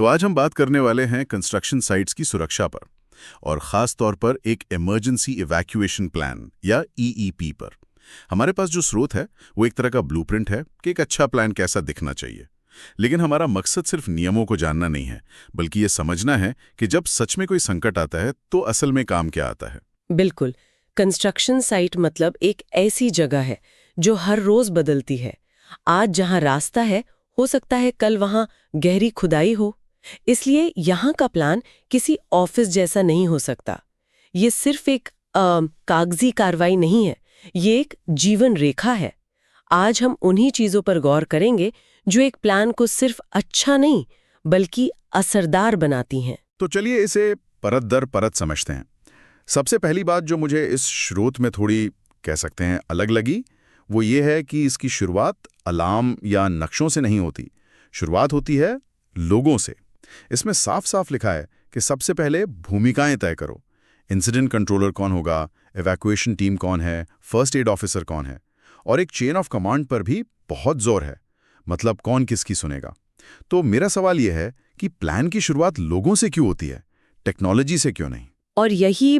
तो आज हम बात करने वाले हैं कंस्ट्रक्शन साइट्स की सुरक्षा पर और ख़ास तौर पर एक इमरजेंसी इवैक्यूएशन प्लान या ईईपी पर। हमारे पास जो स्रोत है वो एक तरह का ब्लूप्रिंट है कि एक अच्छा प्लान कैसा दिखना चाहिए, लेकिन हमारा मकसद सिर्फ नियमों को जानना नहीं है, बल्कि ये समझना है कि जब सच में कोई संकट आता है तो असल में काम क्या आता है। बिल्कुल। कंस्ट्रक्शन साइट मतलब एक ऐसी जगह है जो हर रोज बदलती है। आज जहां रास्ता है, हो सकता है कल वहां गहरी खुदाई हो। इसलिए यहाँ का प्लान किसी ऑफिस जैसा नहीं हो सकता। ये सिर्फ एक कागजी कार्रवाई नहीं है, ये एक जीवन रेखा है। आज हम उन्हीं चीजों पर गौर करेंगे जो एक प्लान को सिर्फ अच्छा नहीं बल्कि असरदार बनाती हैं। तो चलिए इसे परत दर परत समझते हैं। सबसे पहली बात जो मुझे इस स्रोत में थोड़ी कह सकते हैं अलग लगी, वो ये है कि इसकी शुरुआत अलार्म या नक्शों से नहीं होती। शुरुआत होती है लोगों से। इसमें साफ साफ लिखा है कि सबसे पहले भूमिकाएं तय करो। इंसिडेंट कंट्रोलर कौन होगा, इवैक्यूएशन टीम कौन है, फर्स्ट एड ऑफिसर कौन है, और एक चेन ऑफ कमांड पर भी बहुत जोर है, मतलब कौन किसकी सुनेगा। तो मेरा सवाल यह है कि प्लान की शुरुआत लोगों से क्यों होती है, टेक्नोलॉजी से क्यों नहीं? और यही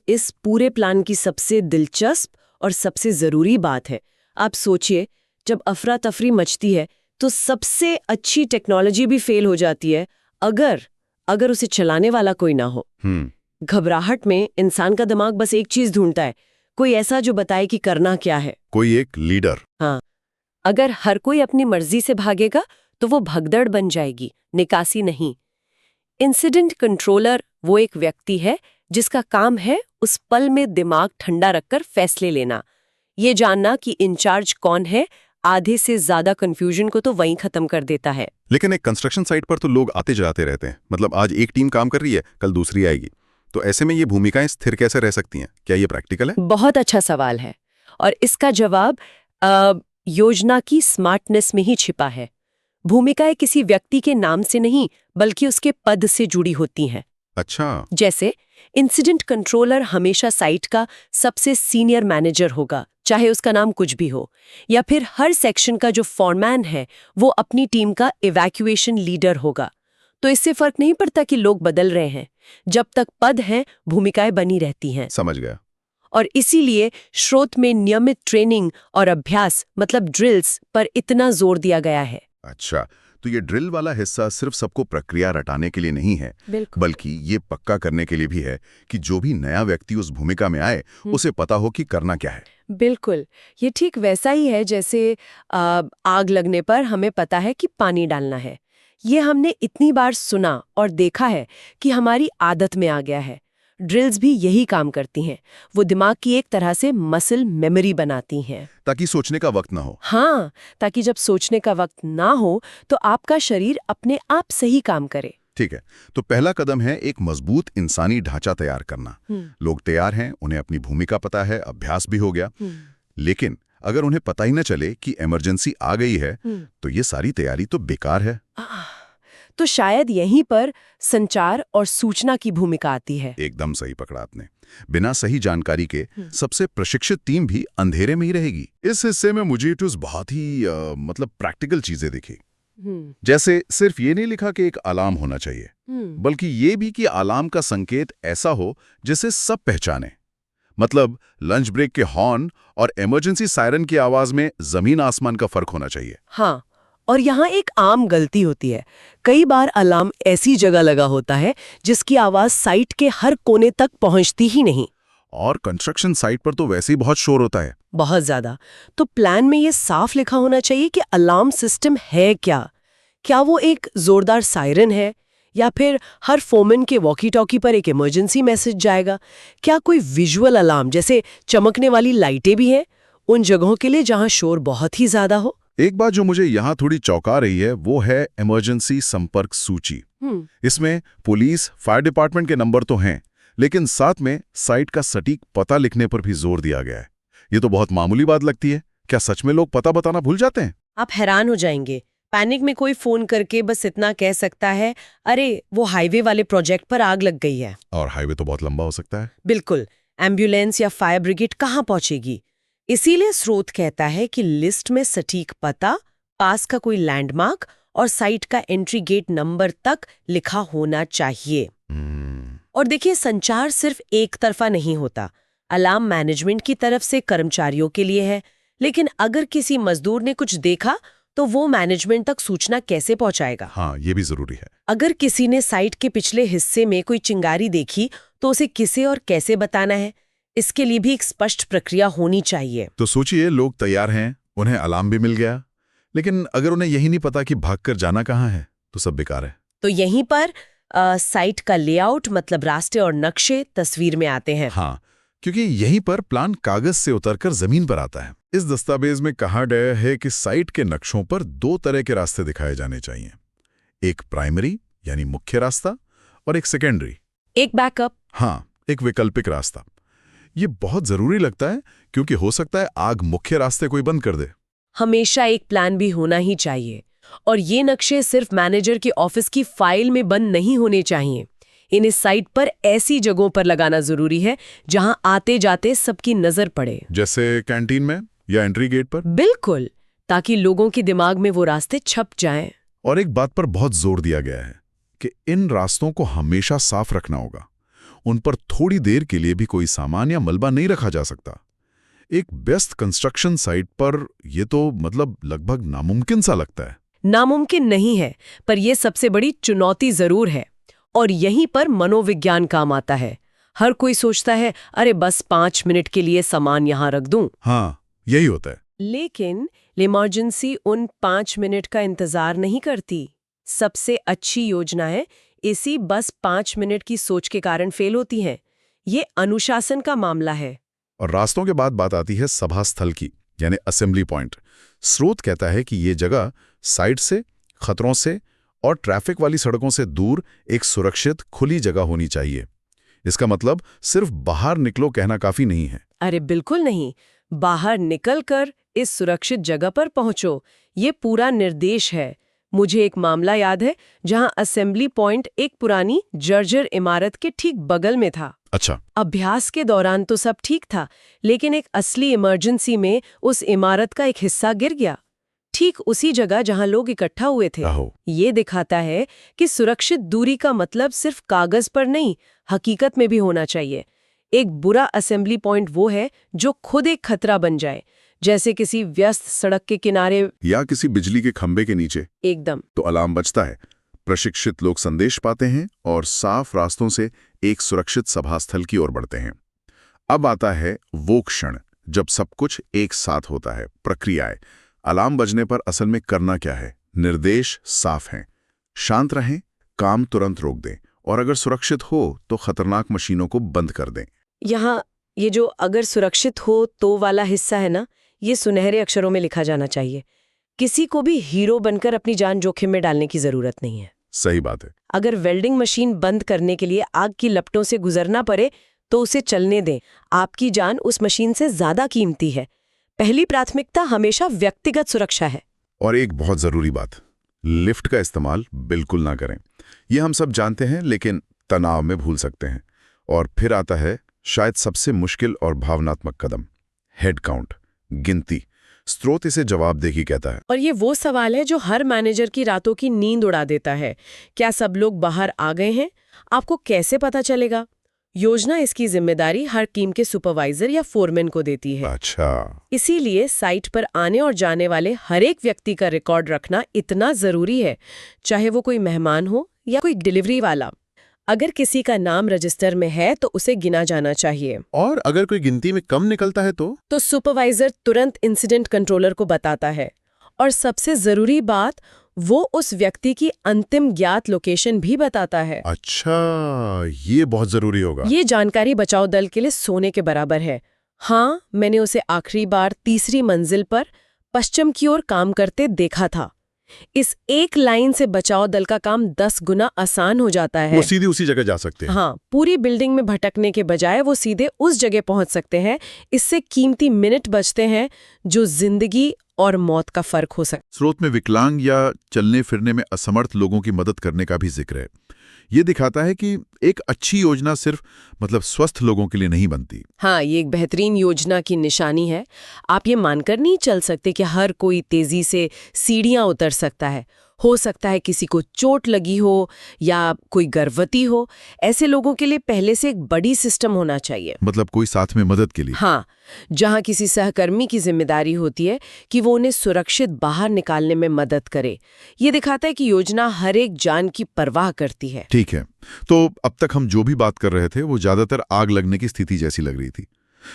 इस पूरे प्लान की सबसे दिलचस्प और सबसे जरूरी बात है। आप सोचिए, जब अफरा तफरी मचती है तो सबसे अच्छी टेक्नोलॉजी भी फेल हो जाती है अगर उसे चलाने वाला कोई ना हो। घबराहट में इंसान का दिमाग बस एक चीज ढूंढता है, कोई ऐसा जो बताए कि करना क्या है। कोई एक लीडर। हाँ, अगर हर कोई अपनी मर्जी से भागेगा तो वो भगदड़ बन जाएगी, निकासी नहीं। इंसिडेंट कंट्रोलर वो एक व्यक्ति है जिसका काम है उस पल में दिमाग ठंडा रखकर फैसले लेना, ये जानना कि इंचार्ज कौन है। आधे से ज्यादा कंफ्यूजन को तो वहीं खत्म कर देता है। लेकिन एक कंस्ट्रक्शन साइट पर तो लोग आते जाते रहते हैं, मतलब आज एक टीम काम कर रही है, कल दूसरी आएगी। तो ऐसे में ये भूमिकाएं स्थिर कैसे रह सकती हैं? क्या ये प्रैक्टिकल है? बहुत अच्छा सवाल है, और इसका जवाब योजना की स्मार्टनेस में ही छिपा है। भूमिकाएं किसी व्यक्ति के नाम से नहीं बल्कि उसके पद से जुड़ी होती हैं। अच्छा। जैसे इंसिडेंट कंट्रोलर हमेशा साइट का सबसे सीनियर मैनेजर होगा, चाहे उसका नाम कुछ भी हो, या फिर हर सेक्शन का जो फॉरमैन है वो अपनी टीम का इवैक्यूएशन लीडर होगा। तो इससे फर्क नहीं पड़ता कि लोग बदल रहे हैं, जब तक पद हैं भूमिकाएं बनी रहती हैं। समझ गया। और इसीलिए स्रोत में नियमित ट्रेनिंग और अभ्यास ड्रिल्स पर इतना जोर दिया गया है। अच्छा, तो ये ड्रिल वाला हिस्सा सिर्फ सबको प्रक्रिया रटाने के लिए नहीं है, बल्कि ये पक्का करने के लिए भी है कि जो भी नया व्यक्ति उस भूमिका में आए उसे पता हो कि करना क्या है। बिल्कुल, ये ठीक वैसा ही है जैसे आग लगने पर हमें पता है कि पानी डालना है। ये हमने इतनी बार सुना और देखा है कि हमारी आदत में आ गया है। ड्रिल्स भी यही काम करती हैं, वो दिमाग की एक तरह से मसल मेमोरी बनाती हैं, ताकि सोचने का वक्त ना हो। हाँ, ताकि जब सोचने का वक्त ना हो तो आपका शरीर अपने आप सही काम करे। ठीक है, तो पहला कदम है एक मजबूत इंसानी ढांचा तैयार करना। लोग तैयार हैं, उन्हें अपनी भूमिका पता है, अभ्यास भी हो गया। लेकिन अगर उन्हें पता ही न चले कि इमरजेंसी आ गई है तो ये सारी तैयारी तो बेकार है। तो शायद यहीं पर संचार और सूचना की भूमिका आती है। एकदम सही पकड़ा आपने। बिना सही जानकारी के सबसे प्रशिक्षित टीम भी अंधेरे में ही रहेगी। इस हिस्से में मुझे तो बहुत ही प्रैक्टिकल चीजें दिखी। जैसे सिर्फ ये नहीं लिखा कि एक अलार्म होना चाहिए, बल्कि ये भी कि अलार्म का संकेत ऐसा हो जिसे सब पहचाने। मतलब लंच ब्रेक के हॉर्न और इमरजेंसी सायरन की आवाज में जमीन आसमान का फर्क होना चाहिए। हाँ, और यहाँ एक आम गलती होती है। कई बार अलार्म ऐसी जगह लगा होता है जिसकी आवाज साइट के हर कोने तक पहुंचती ही नहीं। और कंस्ट्रक्शन साइट पर तो वैसे ही बहुत शोर होता है, बहुत ज्यादा। तो प्लान में ये साफ लिखा होना चाहिए कि अलार्म सिस्टम है क्या वो एक जोरदार सायरन है, या फिर हर फोमन के वॉकी टॉकी पर एक इमरजेंसी मैसेज जाएगा। क्या कोई विजुअल अलार्म जैसे चमकने वाली लाइटें भी हैं उन जगहों के लिए जहां शोर बहुत ही ज्यादा हो। एक बात जो मुझे यहाँ थोड़ी चौंका रही है वो है इमरजेंसी संपर्क सूची। इसमें पुलिस, फायर डिपार्टमेंट के नंबर तो हैं, लेकिन साथ में साइट का सटीक पता लिखने पर भी जोर दिया गया है। ये तो बहुत मामूली बात लगती है, क्या सच में लोग पता बताना भूल जाते हैं? आप हैरान हो जाएंगे। पैनिक में कोई फोन करके बस इतना कह सकता है, अरे वो हाईवे वाले प्रोजेक्ट पर आग लग गई है। और हाईवे तो बहुत लंबा हो सकता है। बिल्कुल, एम्बुलेंस या फायर ब्रिगेड कहाँ पहुंचेगी? इसीलिए स्रोत कहता है कि लिस्ट में सटीक पता, पास का कोई लैंडमार्क और साइट का एंट्री गेट नंबर तक लिखा होना चाहिए। और देखिए, संचार सिर्फ एक तरफा नहीं होता। अलार्म मैनेजमेंट की तरफ से कर्मचारियों के लिए है, लेकिन अगर किसी मजदूर ने कुछ देखा तो वो मैनेजमेंट तक सूचना कैसे पहुंचाएगा? हाँ, ये भी जरूरी है। अगर किसी ने साइट के पिछले हिस्से में कोई चिंगारी देखी तो उसे किसे और कैसे बताना है, इसके लिए भी एक स्पष्ट प्रक्रिया होनी चाहिए। तो सोचिए, लोग तैयार हैं, उन्हें अलार्म भी मिल गया, लेकिन अगर उन्हें यही नहीं पता कि भागकर जाना कहाँ है, तो सब बेकार है। तो यहीं पर साइट का लेआउट मतलब रास्ते और नक्शे तस्वीर में आते हैं। हाँ, क्योंकि यहीं पर प्लान कागज से उतरकर जमीन पर आता है। इस दस्तावेज में कहा गया है कि साइट के नक्शों पर 2 तरह के रास्ते दिखाए जाने चाहिए, एक प्राइमरी यानी मुख्य रास्ता और एक सेकेंडरी, एक बैकअप। हाँ, एक वैकल्पिक रास्ता। ये बहुत जरूरी लगता है क्योंकि हो सकता है आग मुख्य रास्ते को ही बंद कर दे। हमेशा एक प्लान भी होना ही चाहिए, और ये नक्शे सिर्फ मैनेजर की ऑफिस की फाइल में बंद नहीं होने चाहिए। इन्हें साइट पर ऐसी जगहों पर लगाना जरूरी है जहां आते जाते सबकी नजर पड़े, जैसे कैंटीन में या एंट्री गेट पर। बिल्कुल, ताकि लोगों के दिमाग में वो रास्ते छप जाएं। और एक बात पर बहुत जोर दिया गया है कि इन रास्तों को हमेशा साफ रखना होगा। उन पर थोड़ी देर के लिए भी कोई सामान या मलबा नहीं रखा जा सकता। एक बेस्ट कंस्ट्रक्शन साइट पर यह तो मतलब लगभग नामुमकिन सा लगता है। नामुमकिन नहीं है, पर यह सबसे बड़ी चुनौती जरूर है। और यहीं पर मनोविज्ञान काम आता है। हर कोई सोचता है, अरे बस 5 मिनट के लिए सामान यहां रख दूं। हाँ, यही होता है। लेकिन इमरजेंसी उन 5 मिनट का इंतजार नहीं करती। सबसे अच्छी योजनाएं इसी बस 5 मिनट की सोच के कारण फेल होती हैं। ये अनुशासन का मामला है। और रास्तों के बाद बात आती है सभा स्थल की, यानी असेंबली पॉइंट। स्रोत कहता है कि ये जगह साइट से, खतरों से और ट्रैफिक वाली सड़कों से दूर एक सुरक्षित खुली जगह होनी चाहिए। इसका मतलब सिर्फ बाहर निकलो कहना काफी नहीं है। अरे बिल्कुल नहीं, बाहर निकलकर इस सुरक्षित जगह पर पहुंचो, ये पूरा निर्देश है। मुझे एक मामला याद है जहां असेंबली पॉइंट एक पुरानी जर्जर इमारत के ठीक बगल में था। अच्छा। अभ्यास के दौरान तो सब ठीक था, लेकिन एक असली इमरजेंसी में उस इमारत का एक हिस्सा गिर गया, ठीक उसी जगह जहां लोग इकट्ठा हुए थे। ये दिखाता है कि सुरक्षित दूरी का मतलब सिर्फ कागज पर नहीं, हकीकत में भी होना चाहिए। एक बुरा असेंबली पॉइंट वो है जो खुद एक खतरा बन जाए, जैसे किसी व्यस्त सड़क के किनारे या किसी बिजली के खंभे के नीचे। एकदम। तो अलार्म बजता है, प्रशिक्षित लोग संदेश पाते हैं और साफ रास्तों से एक सुरक्षित सभास्थल की ओर बढ़ते हैं। अब आता है वो क्षण जब सब कुछ एक साथ होता है, प्रक्रियाएं। अलार्म बजने पर असल में करना क्या है? निर्देश साफ हैं, शांत रहें, काम तुरंत रोक दें, और अगर सुरक्षित हो तो खतरनाक मशीनों को बंद कर दें। यहाँ ये जो अगर सुरक्षित हो तो वाला हिस्सा है ना, ये सुनहरे अक्षरों में लिखा जाना चाहिए। किसी को भी हीरो बनकर अपनी जान जोखिम में डालने की जरूरत नहीं है। सही बात है। अगर वेल्डिंग मशीन बंद करने के लिए आग की लपटों से गुजरना पड़े तो उसे चलने दें। आपकी जान उस मशीन से ज्यादा कीमती है। पहली प्राथमिकता हमेशा व्यक्तिगत सुरक्षा है। और एक बहुत जरूरी बात, लिफ्ट का इस्तेमाल बिल्कुल ना करें। ये हम सब जानते हैं, लेकिन तनाव में भूल सकते हैं। और फिर आता है शायद सबसे मुश्किल और भावनात्मक कदम, हेड काउंट, गिनती। स्रोत इसे जवाबदेही कहता है। और ये वो सवाल है जो हर मैनेजर की रातों की नींद उड़ा देता है। क्या सब लोग बाहर आ गए हैं? आपको कैसे पता चलेगा? योजना इसकी जिम्मेदारी हर टीम के सुपरवाइजर या फोरमैन को देती है। अच्छा। इसीलिए साइट पर आने और जाने वाले हर एक व्यक्ति का रिकॉर्ड रखना इतना जरूरी है, चाहे वो कोई मेहमान हो या कोई डिलीवरी वाला। अगर किसी का नाम रजिस्टर में है तो उसे गिना जाना चाहिए। और अगर कोई गिनती में कम निकलता है तो सुपरवाइजर तुरंत इंसिडेंट कंट्रोलर को बताता है। और सबसे जरूरी बात, वो उस व्यक्ति की अंतिम ज्ञात लोकेशन भी बताता है। अच्छा, ये बहुत जरूरी होगा। ये जानकारी बचाव दल के लिए सोने के बराबर है। हाँ, मैंने उसे आखिरी बार 3री मंजिल पर पश्चिम की ओर काम करते देखा था। इस एक लाइन से बचाव दल का काम 10 गुना आसान हो जाता है। वो सीधे उसी जगह जा सकते हैं। हाँ, पूरी बिल्डिंग में भटकने के बजाय वो सीधे उस जगह पहुंच सकते हैं। इससे कीमती मिनट बचते हैं जो जिंदगी और मौत का फर्क हो सकता है। स्रोत में विकलांग या चलने फिरने में असमर्थ लोगों की मदद करने का भी जिक्र है। ये दिखाता है कि एक अच्छी योजना सिर्फ स्वस्थ लोगों के लिए नहीं बनती। हाँ, ये एक बेहतरीन योजना की निशानी है। आप ये मानकर नहीं चल सकते कि हर कोई तेजी से सीढ़ियां उतर सकता है। हो सकता है किसी को चोट लगी हो या कोई गर्भवती हो। ऐसे लोगों के लिए पहले से एक बड़ी सिस्टम होना चाहिए। मतलब कोई साथ में मदद के लिए? हाँ, जहाँ किसी सहकर्मी की जिम्मेदारी होती है कि वो उन्हें सुरक्षित बाहर निकालने में मदद करे। ये दिखाता है कि योजना हर एक जान की परवाह करती है। ठीक है, तो अब तक हम जो भी बात कर रहे थे वो ज्यादातर आग लगने की स्थिति जैसी लग रही थी,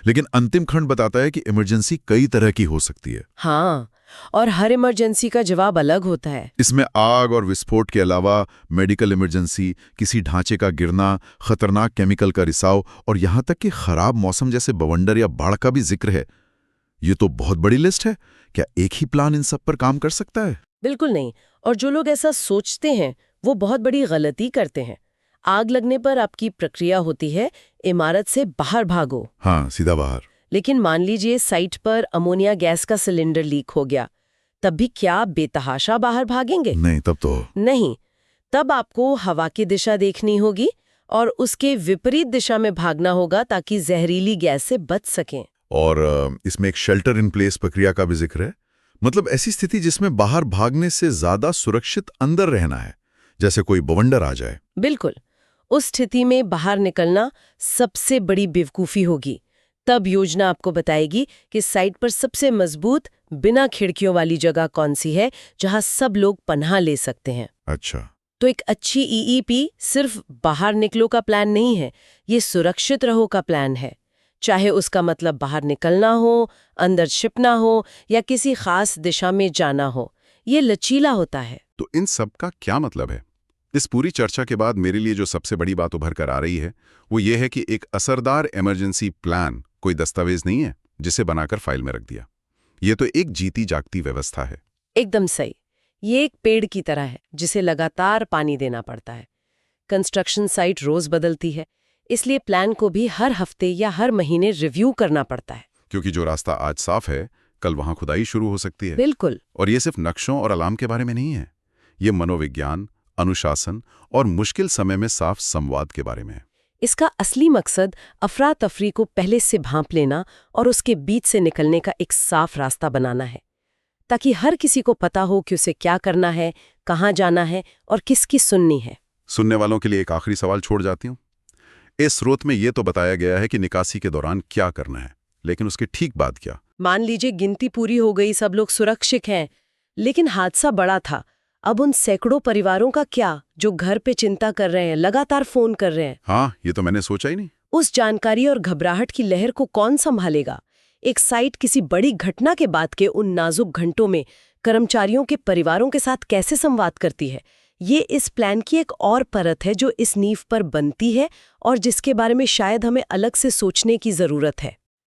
लेकिन अंतिम खंड बताता है कि इमरजेंसी कई तरह की हो सकती है। हाँ, और हर इमरजेंसी का जवाब अलग होता है। इसमें आग और विस्फोट के अलावा मेडिकल इमरजेंसी, किसी ढांचे का गिरना, खतरनाक केमिकल का रिसाव और यहां तक कि खराब मौसम जैसे बवंडर या बाढ़ का भी जिक्र है। ये तो बहुत बड़ी लिस्ट है। क्या एक ही प्लान इन सब पर काम कर सकता है? बिल्कुल नहीं, और जो लोग ऐसा सोचते हैं वो बहुत बड़ी गलती करते हैं। आग लगने पर आपकी प्रक्रिया होती है इमारत से बाहर भागो। हाँ, सीधा बाहर। लेकिन मान लीजिए साइट पर अमोनिया गैस का सिलेंडर लीक हो गया, तब भी क्या आप बेतहाशा बाहर भागेंगे? नहीं, तब तो नहीं, तब आपको हवा की दिशा देखनी होगी और उसके विपरीत दिशा में भागना होगा ताकि जहरीली गैस से बच सकें। और इसमें एक शेल्टर इन प्लेस प्रक्रिया का भी जिक्र है। मतलब ऐसी स्थिति जिसमें बाहर भागने से ज्यादा सुरक्षित अंदर रहना है, जैसे कोई बवंडर आ जाए। बिल्कुल, उस स्थिति में बाहर निकलना सबसे बड़ी बेवकूफ़ी होगी। तब योजना आपको बताएगी कि साइट पर सबसे मजबूत बिना खिड़कियों वाली जगह कौन सी है जहां सब लोग पनाह ले सकते हैं। अच्छा, तो एक अच्छी ईईपी सिर्फ बाहर निकलो का प्लान नहीं है, ये सुरक्षित रहो का प्लान है। चाहे उसका मतलब बाहर निकलना हो, अंदर छिपना हो या किसी खास दिशा में जाना हो, ये लचीला होता है। तो इन सब का क्या मतलब है? इस पूरी चर्चा के बाद मेरे लिए जो सबसे बड़ी बात उभर कर आ रही है वो ये है कि एक असरदार इमरजेंसी प्लान कोई दस्तावेज नहीं है जिसे बनाकर फाइल में रख दिया। ये तो एक जीती जागती व्यवस्था है। एकदम सही। ये एक पेड़ की तरह है जिसे लगातार पानी देना पड़ता है। कंस्ट्रक्शन साइट रोज बदलती है, इसलिए प्लान को भी हर हफ्ते या हर महीने रिव्यू करना पड़ता है। क्योंकि जो रास्ता आज साफ है, कल वहां खुदाई शुरू हो सकती है। बिल्कुल। और ये सिर्फ नक्शों और अलार्म के बारे में नहीं है, ये मनोविज्ञान, अनुशासन और मुश्किल समय में साफ संवाद के बारे में है। इसका असली मकसद अफरा तफरी को पहले से भांप लेना और उसके बीच से निकलने का एक साफ रास्ता बनाना है, ताकि हर किसी को पता हो कि उसे क्या करना है, कहाँ जाना है और किसकी सुननी है। सुनने वालों के लिए एक आखिरी सवाल छोड़ जाती हूँ। इस स्रोत में ये तो बताया गया है कि निकासी के दौरान क्या करना है, लेकिन उसके ठीक बाद क्या? मान लीजिए गिनती पूरी हो गई, सब लोग सुरक्षित हैं, लेकिन हादसा बड़ा था। अब उन सैकड़ों परिवारों का क्या, जो घर पे चिंता कर रहे हैं, लगातार फोन कर रहे हैं? हाँ, ये तो मैंने सोचा ही नहीं। उस जानकारी और घबराहट की लहर को कौन संभालेगा? एक साइट किसी बड़ी घटना के बाद के उन नाजुक घंटों में कर्मचारियों के परिवारों के साथ कैसे संवाद करती है? ये इस प्लान की एक और परत है जो इस नींव पर बनती है और जिसके बारे में शायद हमें अलग से सोचने की जरूरत है।